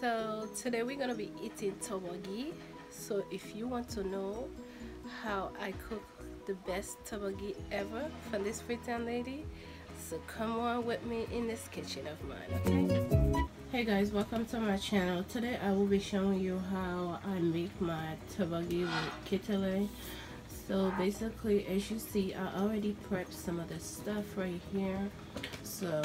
So today we're gonna be eating torborgee. So if you want to know how I cook the best torborgee ever for this pretend lady, so come on with me in this kitchen of mine, okay? Hey guys, welcome to my channel. Today I will be showing you how I make my torborgee with kittiley. So basically, as you see, I already prepped some of the stuff right here. So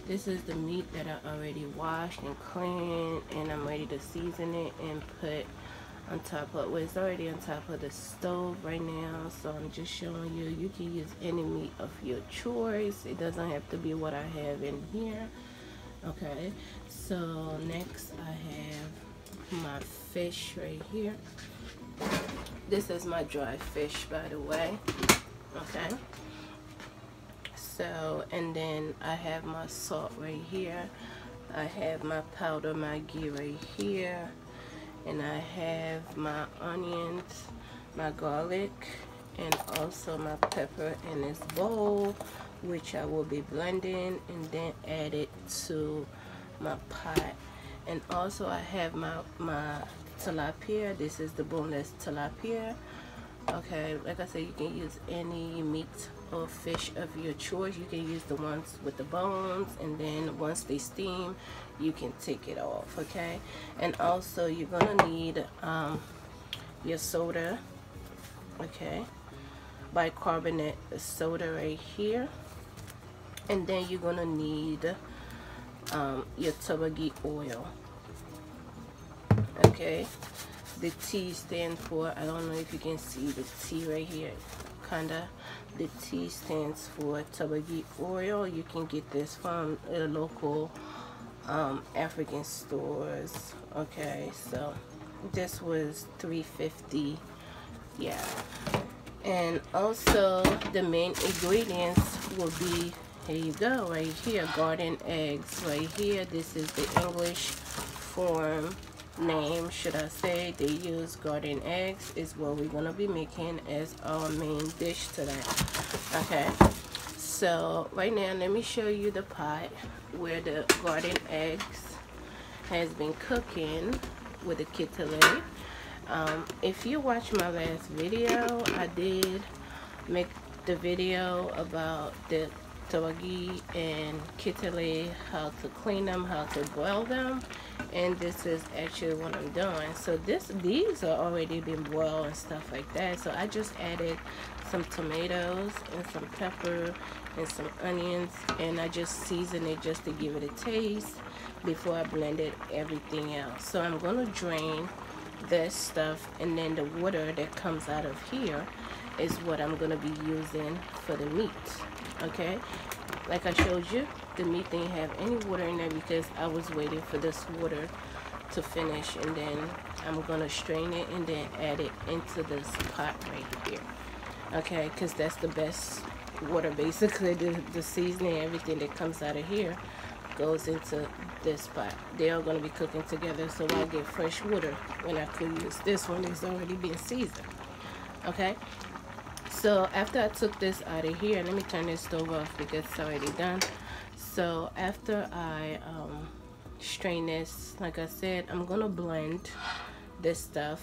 this is the meat that I already washed and cleaned, and I'm ready to season it and put on top of, well, it's already on top of the stove right now. So I'm just showing you, you can use any meat of your choice. It doesn't have to be what I have in here. Okay, so next I have my fish right here. This is my dry fish, by the way. Okay, so and then I have my salt right here, I have my powder Maggi right here, and I have my onions, my garlic, and also my pepper in this bowl, which I will be blending and then add it to my pot. And also I have my tilapia. This is the boneless tilapia. Okay, like I said, you can use any meat or fish of your choice. You can use the ones with the bones, and then once they steam, you can take it off. Okay, and also you're gonna need your soda. Okay, bicarbonate soda right here, and then you're gonna need your torborgee oil. Okay, the T stands for, I don't know if you can see the T right here, kinda. The T stands for torborgee oil. You can get this from local African stores. Okay, so this was $3.50. Yeah, and also the main ingredients will be, here you go, right here, garden eggs right here. This is the English form name, should I say. They use garden eggs, is what we're gonna be making as our main dish today. Okay, so right now let me show you the pot where the garden eggs has been cooking with the kittiley. If you watch my last video, I did make the video about the torborgee and kittiley, how to clean them, how to boil them, and this is actually what I'm doing. So these are already been boiled and stuff like that. So I just added some tomatoes and some pepper and some onions, and I just seasoned it just to give it a taste before I blended everything else. So I'm gonna drain this stuff, and then the water that comes out of here is what I'm gonna be using for the meat. Okay, like I showed you, the meat didn't have any water in there because I was waiting for this water to finish, and then I'm gonna strain it and then add it into this pot right here. Okay, because that's the best water. Basically the seasoning, everything that comes out of here goes into this pot. They're all going to be cooking together, so I get fresh water when I could use this one. It's already been seasoned. Okay, so after I took this out of here, let me turn this stove off because it's already done. So after I strain this, like I said, I'm gonna blend this stuff,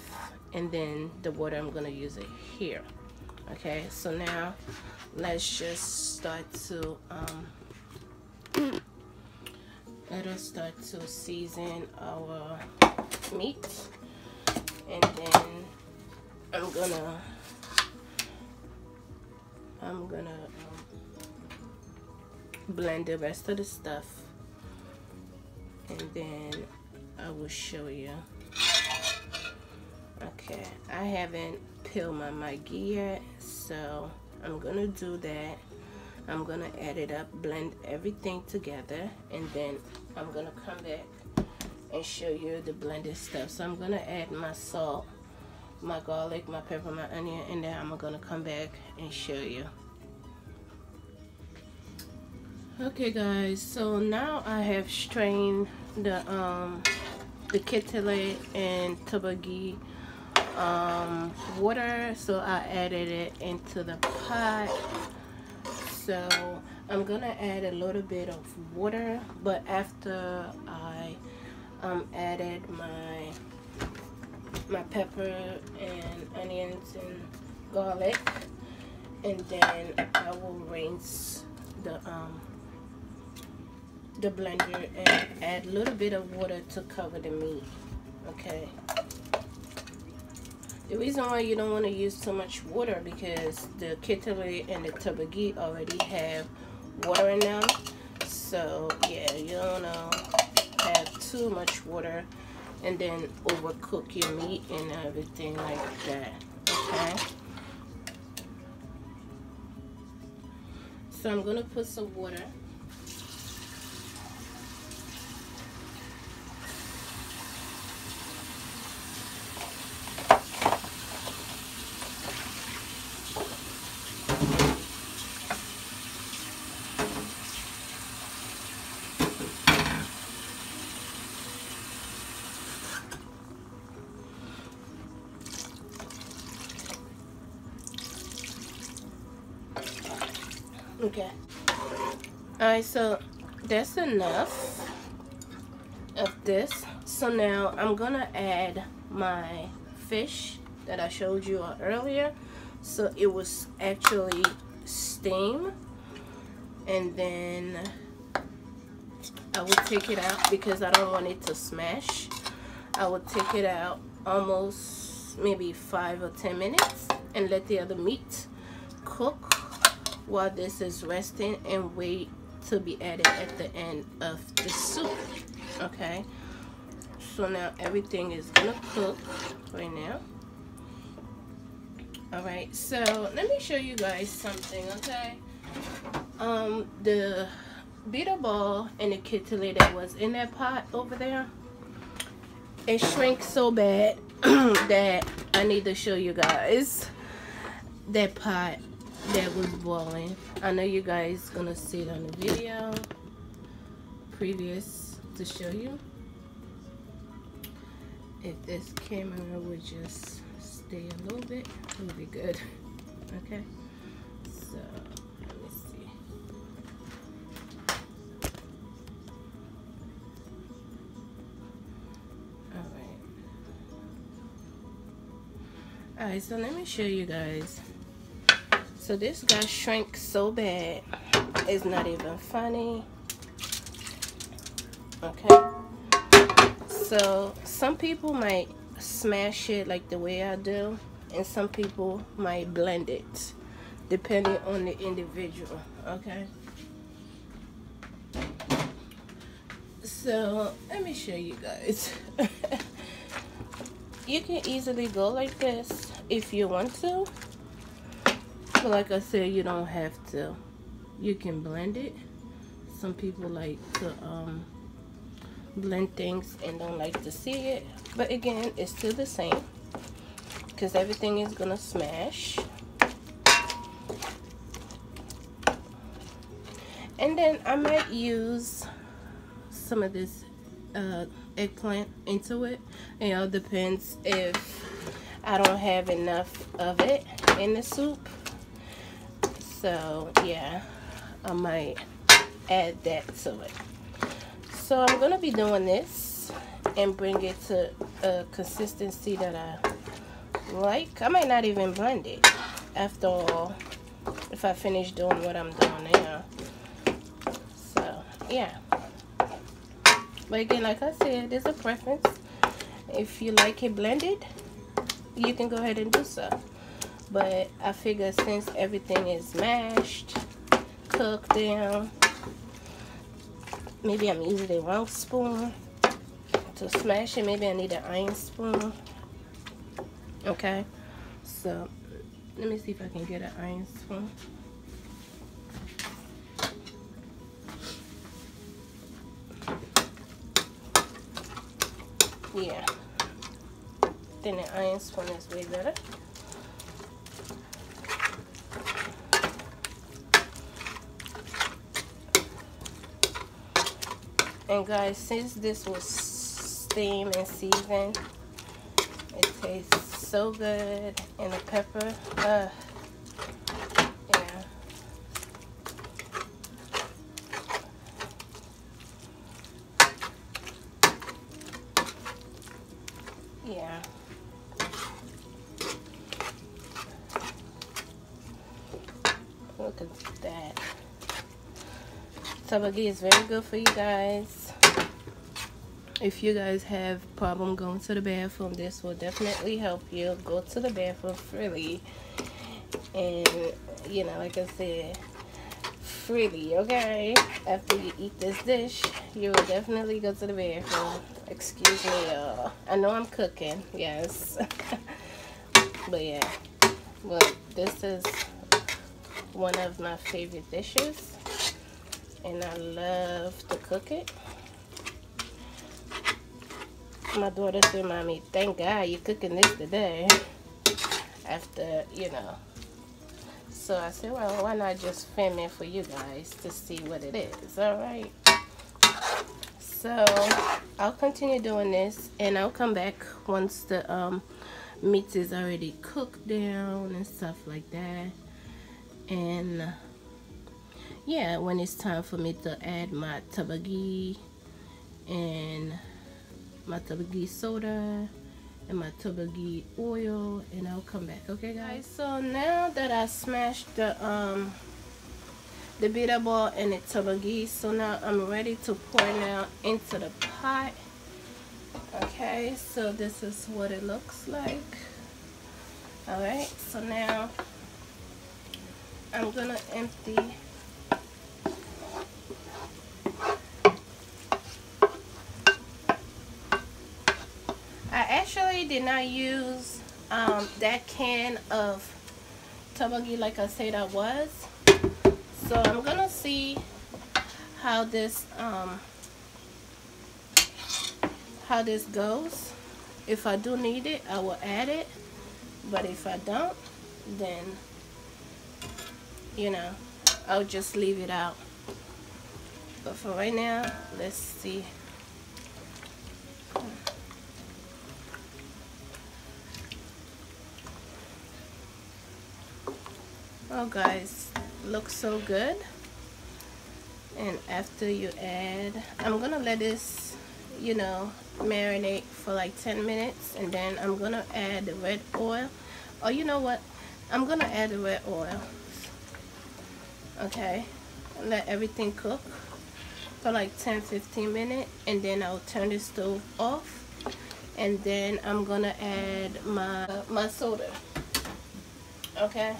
and then the water, I'm gonna use it here. Okay, so now let's just start to let us start to season our meat, and then I'm gonna blend the rest of the stuff, and then I will show you. Okay, I haven't peeled my Maggi yet, so I'm gonna do that. I'm gonna add it up, blend everything together, and then I'm gonna come back and show you the blended stuff. So I'm gonna add my salt, my garlic, my pepper, my onion, and then I'm gonna come back and show you. Okay guys, so now I have strained the kittiley and torborgee water, so I added it into the pot. So I'm gonna add a little bit of water, but after I added my pepper and onions and garlic, and then I will rinse the blender and add a little bit of water to cover the meat. Okay. The reason why you don't want to use too much water, because the kittiley and the torborgee already have water in them. So yeah, you don't want to have too much water and then overcook your meat and everything like that. Okay. So I'm gonna put some water. Okay. Alright, so that's enough of this. So now I'm gonna add my fish that I showed you earlier. So it was actually steam, and then I will take it out because I don't want it to smash. I will take it out almost maybe 5 or 10 minutes and let the other meat cook while this is resting, and wait to be added at the end of the soup. Okay, so now everything is gonna cook right now. All right, so let me show you guys something. Okay, the beater ball and the kittiley that was in that pot over there, it shrank so bad that I need to show you guys that pot that was boiling. I know you guys gonna see it on the video previous to show you. If this camera would just stay a little bit, it would be good. Okay, so let me see. Alright, so let me show you guys. So this guy shrank so bad, it's not even funny. Okay, so some people might smash it like the way I do, and some people might blend it depending on the individual. Okay, so let me show you guys. You can easily go like this if you want to. But like I said, you don't have to. You can blend it. Some people like to blend things and don't like to see it. But again, it's still the same, because everything is gonna smash. And then I might use some of this eggplant into it. It all depends if I don't have enough of it in the soup. So yeah, I might add that to it. So I'm gonna be doing this and bring it to a consistency that I like. I might not even blend it after all if I finish doing what I'm doing now. So yeah, but again, like I said, there's a preference. If you like it blended, you can go ahead and do so. But I figure since everything is mashed, cooked down, maybe I'm using the wrong spoon to smash it. Maybe I need an iron spoon. Okay, so let me see if I can get an iron spoon. Yeah, then the iron spoon is way better. And guys, since this was steamed and seasoned, it tastes so good. And the pepper, yeah. Torborgee is very good for you guys. If you guys have problem going to the bathroom, this will definitely help you go to the bathroom freely. And you know, like I said, freely, okay? After you eat this dish, you will definitely go to the bathroom. Excuse me, y'all. I know I'm cooking, yes. But yeah, well, this is one of my favorite dishes, and I love to cook it. My daughter said, "Mommy, thank God you're cooking this today." After, you know. So I said, well, why not just film it for you guys to see what it is, alright? So I'll continue doing this, and I'll come back once the meat is already cooked down and stuff like that. And yeah, when it's time for me to add my Torborgee and my Torborgee soda and my Torborgee oil, and I'll come back. Okay guys, so now that I smashed the bitter ball and the Torborgee, so now I'm ready to pour now into the pot. Okay, so this is what it looks like. Alright, so now I'm gonna empty I actually did not use that can of Torborgee like I said I was. So I'm gonna see how this goes. If I do need it, I will add it. But if I don't, then you know, I'll just leave it out. But for right now, let's see. Oh guys, looks so good. And after you add, I'm gonna let this, you know, marinate for like 10 minutes, and then I'm gonna add the red oil. Oh, you know what, I'm gonna add the red oil. Okay, and let everything cook for like 10-15 minutes, and then I'll turn the stove off, and then I'm gonna add my soda. Okay,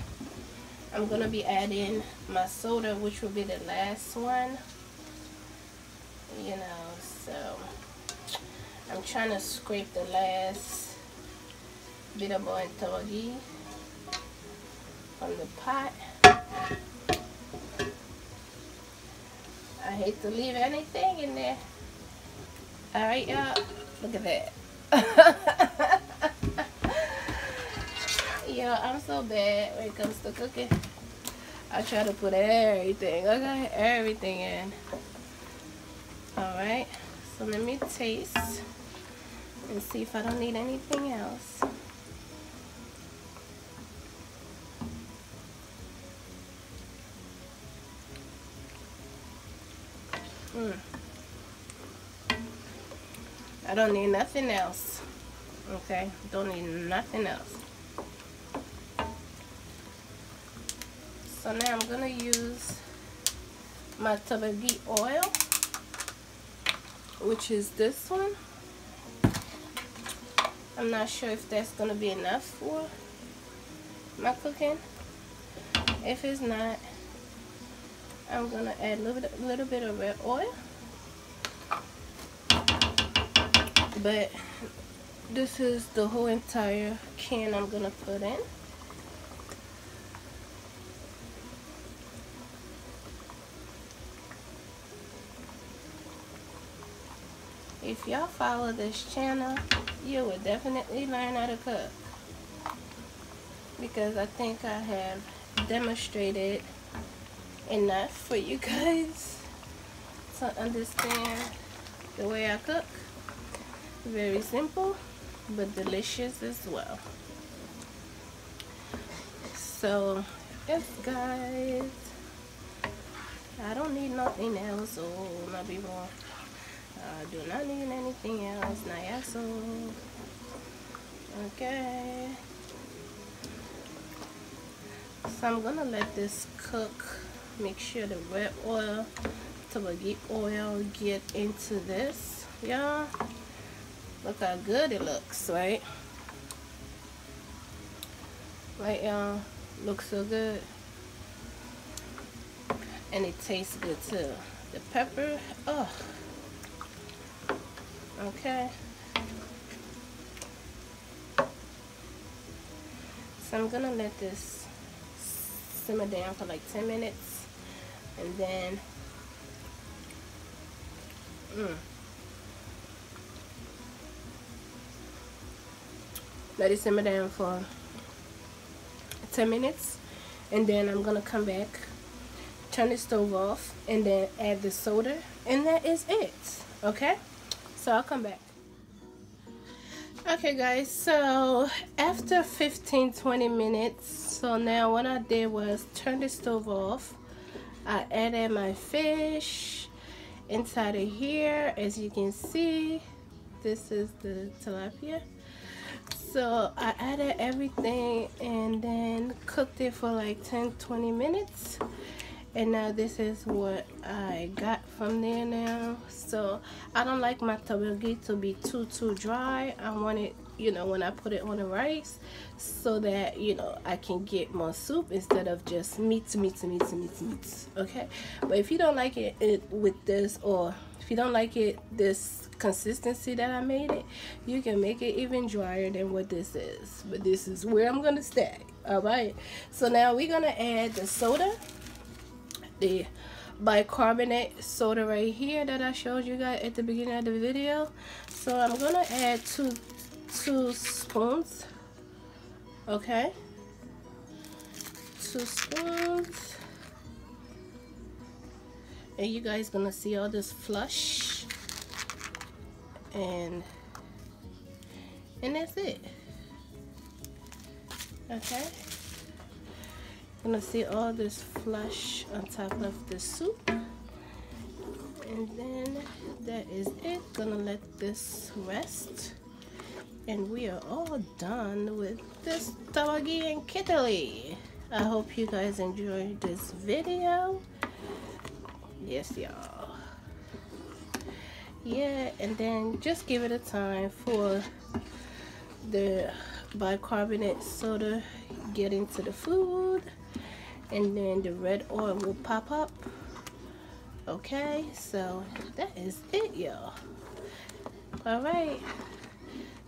I'm gonna be adding my soda, which will be the last one, you know. So I'm trying to scrape the last bitter ball and Torborgee from the pot. I hate to leave anything in there. Alright y'all, look at that. Yo, I'm so bad when it comes to cooking. I try to put everything, okay? Everything in. Alright, so let me taste and see if I don't need anything else. I don't need nothing else. Okay, don't need nothing else. So now I'm gonna use my Torborgee oil, which is this one. I'm not sure if that's gonna be enough for my cooking. If it's not, I'm gonna add a little bit of red oil. But this is the whole entire can I'm gonna put in. If y'all follow this channel, you will definitely learn how to cook, because I think I have demonstrated enough for you guys to understand the way I cook. Very simple, but delicious as well. So yes guys, I don't need nothing else. Oh, not be wrong, I do not need anything else. Now yeah, so okay, so I'm gonna let this cook. Make sure the red oil Torborgee oil get into this, y'all. Look how good it looks, right? Right, y'all? Looks so good. And it tastes good too. The pepper, oh. Okay. So I'm gonna let this simmer down for like 10 minutes. And then let it simmer down for 10 minutes, and then I'm gonna come back, turn the stove off, and then add the soda, and that is it. Okay, so I'll come back. Okay guys, so after 15-20 minutes, so now what I did was turn the stove off. I added my fish inside of here. As you can see, this is the tilapia. So I added everything and then cooked it for like 10-20 minutes, and now this is what I got from there now. So I don't like my Torborgee to be too dry. I want it, you know, when I put it on the rice, so that, you know, I can get more soup instead of just meats. Okay, but if you don't like it with this, or if you don't like it this consistency that I made it, you can make it even drier than what this is, but this is where I'm gonna stay. All right, so now we're gonna add the soda, the bicarbonate soda right here that I showed you guys at the beginning of the video. So I'm gonna add two spoons. Okay, 2 spoons, and you guys gonna see all this flush, and that's it. Okay, gonna see all this flush on top of the soup, and then that is it. Gonna let this rest, and we are all done with this Torborgee and kittiley. I hope you guys enjoyed this video. Yes, y'all. Yeah, and then just give it a time for the bicarbonate soda get into the food, and then the red oil will pop up. Okay, so that is it, y'all. All right,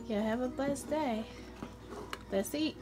y'all have a blessed day. Let's eat.